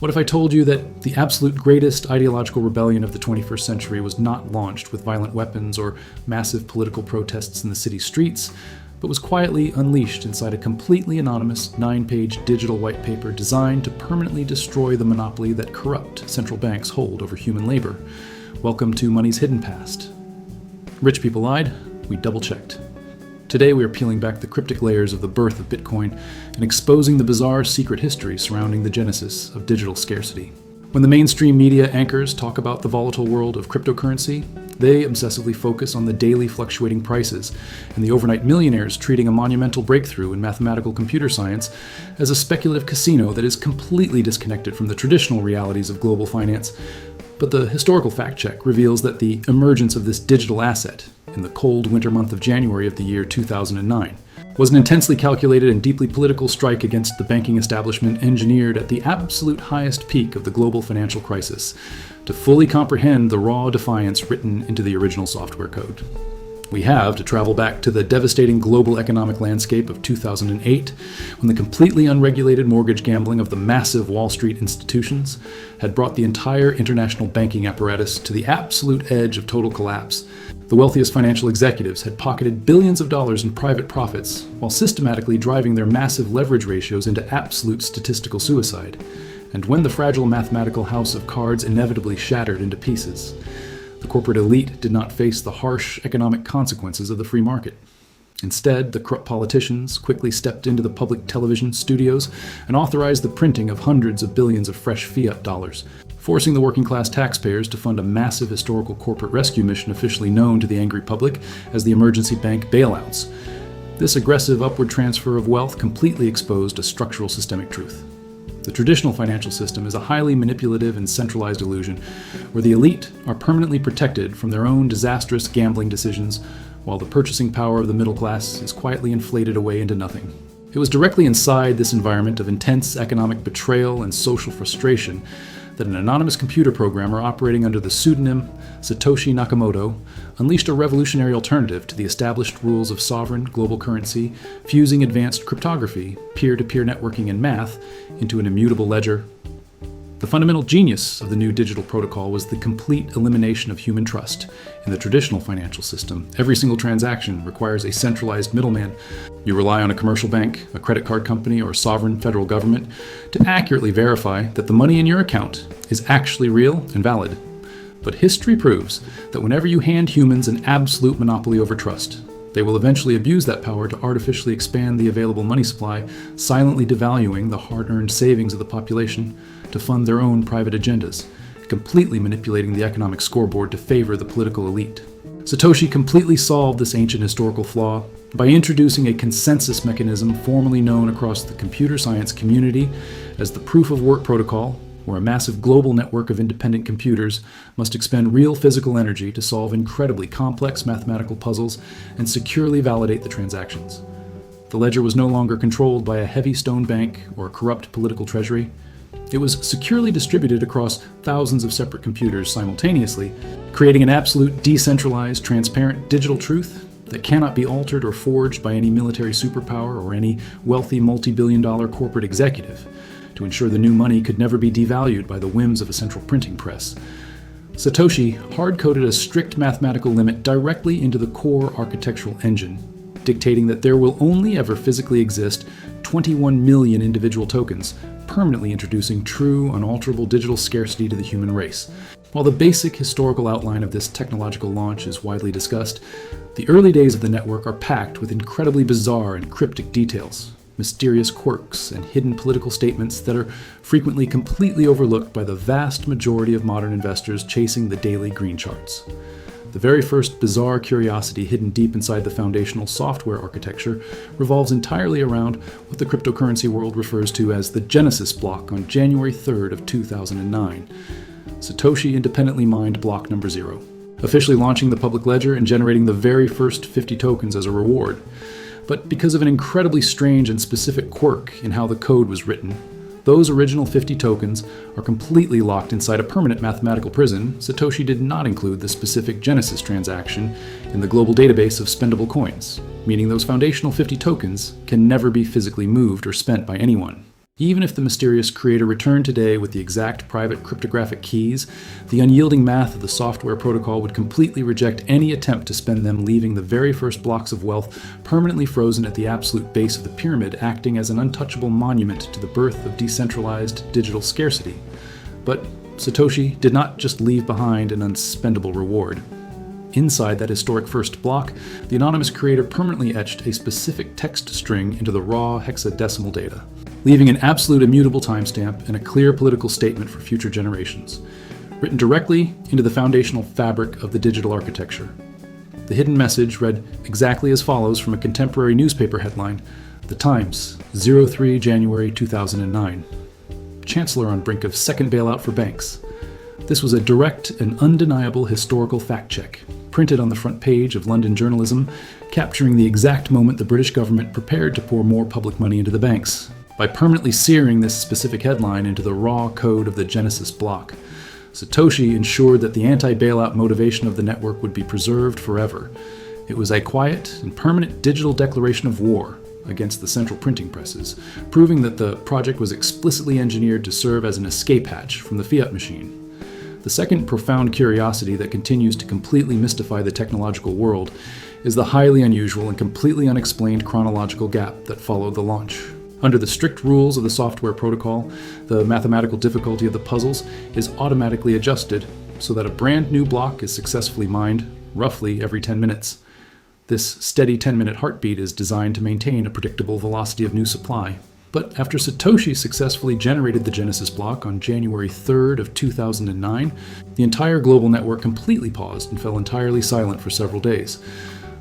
What if I told you that the absolute greatest ideological rebellion of the 21st century was not launched with violent weapons or massive political protests in the city streets, but was quietly unleashed inside a completely anonymous 9-page digital white paper designed to permanently destroy the monopoly that corrupt central banks hold over human labor? Welcome to Money's Hidden Past. Rich people lied, we double-checked. Today we are peeling back the cryptic layers of the birth of Bitcoin and exposing the bizarre secret history surrounding the genesis of digital scarcity. When the mainstream media anchors talk about the volatile world of cryptocurrency, they obsessively focus on the daily fluctuating prices and the overnight millionaires treating a monumental breakthrough in mathematical computer science as a speculative casino that is completely disconnected from the traditional realities of global finance. But the historical fact check reveals that the emergence of this digital asset in the cold winter month of January of the year 2009 was an intensely calculated and deeply political strike against the banking establishment engineered at the absolute highest peak of the global financial crisis to fully comprehend the raw defiance written into the original software code. We have to travel back to the devastating global economic landscape of 2008, when the completely unregulated mortgage gambling of the massive Wall Street institutions had brought the entire international banking apparatus to the absolute edge of total collapse. The wealthiest financial executives had pocketed billions of dollars in private profits while systematically driving their massive leverage ratios into absolute statistical suicide. And when the fragile mathematical house of cards inevitably shattered into pieces, the corporate elite did not face the harsh economic consequences of the free market. Instead, the corrupt politicians quickly stepped into the public television studios and authorized the printing of hundreds of billions of fresh fiat dollars, forcing the working class taxpayers to fund a massive historical corporate rescue mission officially known to the angry public as the emergency bank bailouts. This aggressive upward transfer of wealth completely exposed a structural systemic truth. The traditional financial system is a highly manipulative and centralized illusion, where the elite are permanently protected from their own disastrous gambling decisions, while the purchasing power of the middle class is quietly inflated away into nothing. It was directly inside this environment of intense economic betrayal and social frustration that an anonymous computer programmer operating under the pseudonym Satoshi Nakamoto unleashed a revolutionary alternative to the established rules of sovereign global currency, fusing advanced cryptography, peer-to-peer networking, and math into an immutable ledger. The fundamental genius of the new digital protocol was the complete elimination of human trust. In the traditional financial system, every single transaction requires a centralized middleman. You rely on a commercial bank, a credit card company, or a sovereign federal government to accurately verify that the money in your account is actually real and valid. But history proves that whenever you hand humans an absolute monopoly over trust, they will eventually abuse that power to artificially expand the available money supply, silently devaluing the hard-earned savings of the population to fund their own private agendas, completely manipulating the economic scoreboard to favor the political elite. Satoshi completely solved this ancient historical flaw by introducing a consensus mechanism formerly known across the computer science community as the proof of work protocol, where a massive global network of independent computers must expend real physical energy to solve incredibly complex mathematical puzzles and securely validate the transactions. The ledger was no longer controlled by a heavy stone bank or a corrupt political treasury. It was securely distributed across thousands of separate computers simultaneously, creating an absolute decentralized, transparent digital truth that cannot be altered or forged by any military superpower or any wealthy multi-billion-dollar corporate executive, to ensure the new money could never be devalued by the whims of a central printing press. Satoshi hard-coded a strict mathematical limit directly into the core architectural engine, dictating that there will only ever physically exist 21 million individual tokens, permanently introducing true, unalterable digital scarcity to the human race. While the basic historical outline of this technological launch is widely discussed, the early days of the network are packed with incredibly bizarre and cryptic details, mysterious quirks, and hidden political statements that are frequently completely overlooked by the vast majority of modern investors chasing the daily green charts. The very first bizarre curiosity hidden deep inside the foundational software architecture revolves entirely around what the cryptocurrency world refers to as the Genesis block on January 3rd of 2009. Satoshi independently mined block number 0, officially launching the public ledger and generating the very first 50 tokens as a reward. But because of an incredibly strange and specific quirk in how the code was written, those original 50 tokens are completely locked inside a permanent mathematical prison. Satoshi did not include the specific Genesis transaction in the global database of spendable coins, meaning those foundational 50 tokens can never be physically moved or spent by anyone. Even if the mysterious creator returned today with the exact private cryptographic keys, the unyielding math of the software protocol would completely reject any attempt to spend them, leaving the very first blocks of wealth permanently frozen at the absolute base of the pyramid, acting as an untouchable monument to the birth of decentralized digital scarcity. But Satoshi did not just leave behind an unspendable reward. Inside that historic first block, the anonymous creator permanently etched a specific text string into the raw hexadecimal data, leaving an absolute immutable timestamp and a clear political statement for future generations, written directly into the foundational fabric of the digital architecture. The hidden message read exactly as follows from a contemporary newspaper headline: The Times, 03 January 2009. Chancellor on brink of second bailout for banks. This was a direct and undeniable historical fact-check, printed on the front page of London journalism, capturing the exact moment the British government prepared to pour more public money into the banks. By permanently searing this specific headline into the raw code of the Genesis block, Satoshi ensured that the anti-bailout motivation of the network would be preserved forever. It was a quiet and permanent digital declaration of war against the central printing presses, proving that the project was explicitly engineered to serve as an escape hatch from the fiat machine. The second profound curiosity that continues to completely mystify the technological world is the highly unusual and completely unexplained chronological gap that followed the launch. Under the strict rules of the software protocol, the mathematical difficulty of the puzzles is automatically adjusted so that a brand new block is successfully mined roughly every 10 minutes. This steady 10-minute heartbeat is designed to maintain a predictable velocity of new supply. But after Satoshi successfully generated the Genesis block on January 3rd of 2009, the entire global network completely paused and fell entirely silent for several days.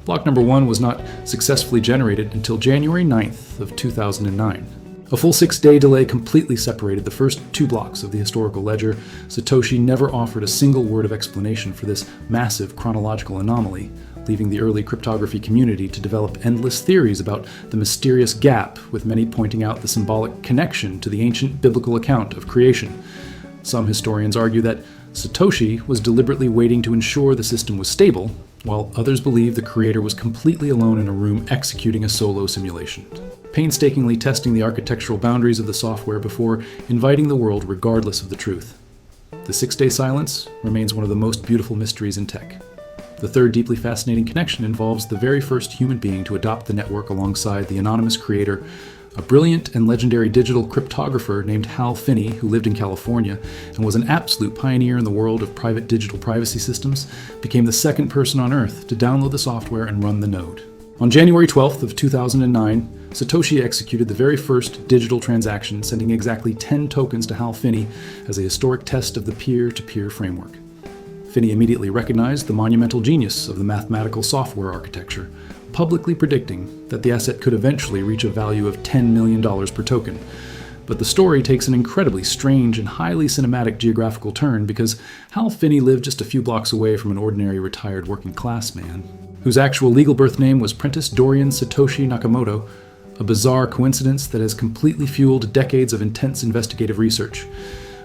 Block number 1 was not successfully generated until January 9th of 2009. A full 6-day delay completely separated the first 2 blocks of the historical ledger. Satoshi never offered a single word of explanation for this massive chronological anomaly, leaving the early cryptography community to develop endless theories about the mysterious gap, with many pointing out the symbolic connection to the ancient biblical account of creation. Some historians argue that Satoshi was deliberately waiting to ensure the system was stable, while others believe the creator was completely alone in a room executing a solo simulation, painstakingly testing the architectural boundaries of the software before inviting the world regardless of the truth. The 6-day silence remains one of the most beautiful mysteries in tech. The third deeply fascinating connection involves the very first human being to adopt the network alongside the anonymous creator. A brilliant and legendary digital cryptographer named Hal Finney, who lived in California and was an absolute pioneer in the world of private digital privacy systems, became the second person on Earth to download the software and run the node. On January 12th of 2009, Satoshi executed the very first digital transaction, sending exactly 10 tokens to Hal Finney as a historic test of the peer-to-peer framework. Finney immediately recognized the monumental genius of the mathematical software architecture, publicly predicting that the asset could eventually reach a value of $10 million per token. But the story takes an incredibly strange and highly cinematic geographical turn because Hal Finney lived just a few blocks away from an ordinary retired working-class man, whose actual legal birth name was Prentice Dorian Satoshi Nakamoto, a bizarre coincidence that has completely fueled decades of intense investigative research.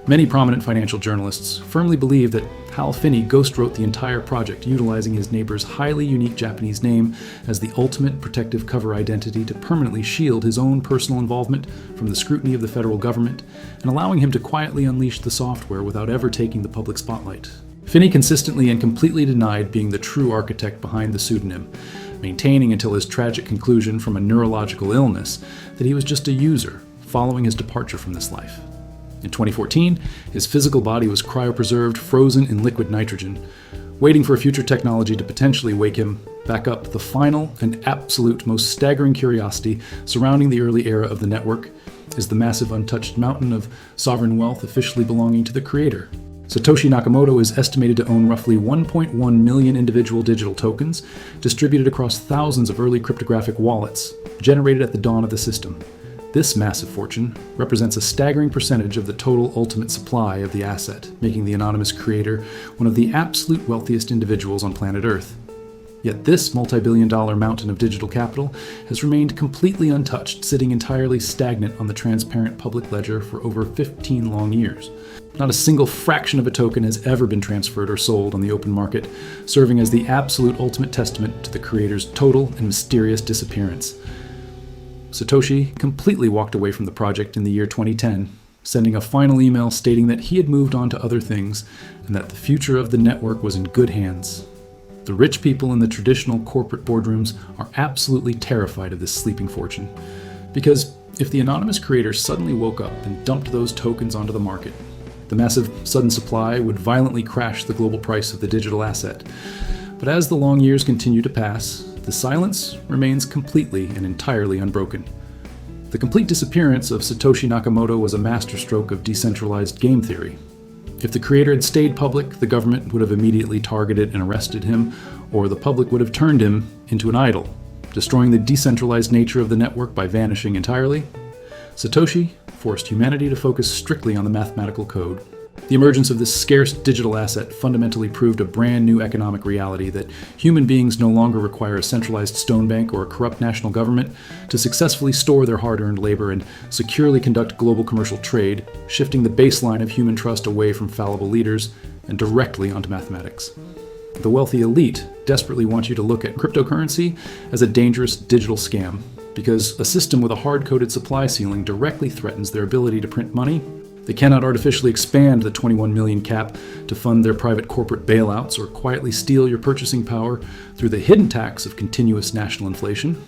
Many prominent financial journalists firmly believe that Hal Finney ghostwrote the entire project, utilizing his neighbor's highly unique Japanese name as the ultimate protective cover identity to permanently shield his own personal involvement from the scrutiny of the federal government, and allowing him to quietly unleash the software without ever taking the public spotlight. Finney consistently and completely denied being the true architect behind the pseudonym, maintaining until his tragic conclusion from a neurological illness that he was just a user following his departure from this life. In 2014, his physical body was cryopreserved, frozen in liquid nitrogen, waiting for a future technology to potentially wake him back up. The final and absolute most staggering curiosity surrounding the early era of the network is the massive untouched mountain of sovereign wealth officially belonging to the creator. Satoshi Nakamoto is estimated to own roughly 1.1 million individual digital tokens, distributed across thousands of early cryptographic wallets, generated at the dawn of the system. This massive fortune represents a staggering percentage of the total ultimate supply of the asset, making the anonymous creator one of the absolute wealthiest individuals on planet Earth. Yet this multi-billion-dollar mountain of digital capital has remained completely untouched, sitting entirely stagnant on the transparent public ledger for over 15 long years. Not a single fraction of a token has ever been transferred or sold on the open market, serving as the absolute ultimate testament to the creator's total and mysterious disappearance. Satoshi completely walked away from the project in the year 2010, sending a final email stating that he had moved on to other things and that the future of the network was in good hands. The rich people in the traditional corporate boardrooms are absolutely terrified of this sleeping fortune, because if the anonymous creator suddenly woke up and dumped those tokens onto the market, the massive sudden supply would violently crash the global price of the digital asset. But as the long years continue to pass, the silence remains completely and entirely unbroken. The complete disappearance of Satoshi Nakamoto was a masterstroke of decentralized game theory. If the creator had stayed public, the government would have immediately targeted and arrested him, or the public would have turned him into an idol, destroying the decentralized nature of the network by vanishing entirely. Satoshi forced humanity to focus strictly on the mathematical code. The emergence of this scarce digital asset fundamentally proved a brand new economic reality that human beings no longer require a centralized stone bank or a corrupt national government to successfully store their hard-earned labor and securely conduct global commercial trade, shifting the baseline of human trust away from fallible leaders and directly onto mathematics. The wealthy elite desperately want you to look at cryptocurrency as a dangerous digital scam, because a system with a hard-coded supply ceiling directly threatens their ability to print money. They cannot artificially expand the 21 million cap to fund their private corporate bailouts or quietly steal your purchasing power through the hidden tax of continuous national inflation.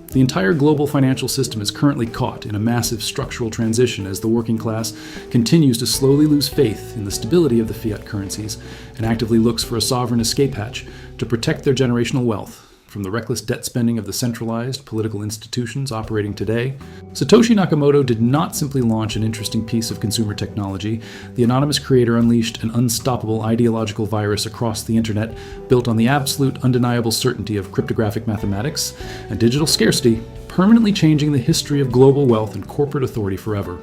The entire global financial system is currently caught in a massive structural transition as the working class continues to slowly lose faith in the stability of the fiat currencies and actively looks for a sovereign escape hatch to protect their generational wealth from the reckless debt spending of the centralized political institutions operating today. Satoshi Nakamoto did not simply launch an interesting piece of consumer technology. The anonymous creator unleashed an unstoppable ideological virus across the internet built on the absolute undeniable certainty of cryptographic mathematics and digital scarcity, permanently changing the history of global wealth and corporate authority forever.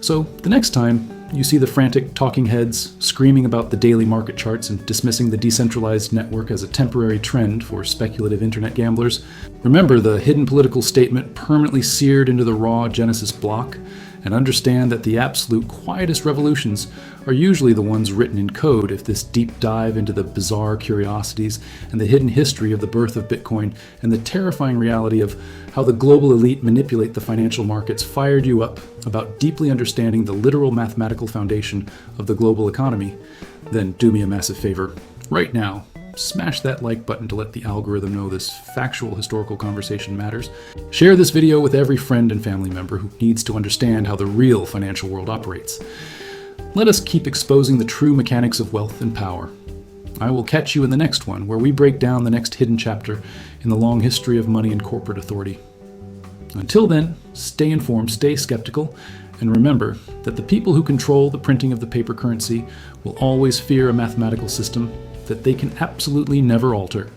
So the next time you see the frantic talking heads screaming about the daily market charts and dismissing the decentralized network as a temporary trend for speculative internet gamblers, remember the hidden political statement permanently seared into the raw Genesis block, and understand that the absolute quietest revolutions are usually the ones written in code. If this deep dive into the bizarre curiosities and the hidden history of the birth of Bitcoin and the terrifying reality of how the global elite manipulate the financial markets fired you up about deeply understanding the literal mathematical foundation of the global economy, then do me a massive favor. Right now, smash that like button to let the algorithm know this factual historical conversation matters. Share this video with every friend and family member who needs to understand how the real financial world operates. Let us keep exposing the true mechanics of wealth and power. I will catch you in the next one, where we break down the next hidden chapter in the long history of money and corporate authority. Until then, stay informed, stay skeptical, and remember that the people who control the printing of the paper currency will always fear a mathematical system that they can absolutely never alter.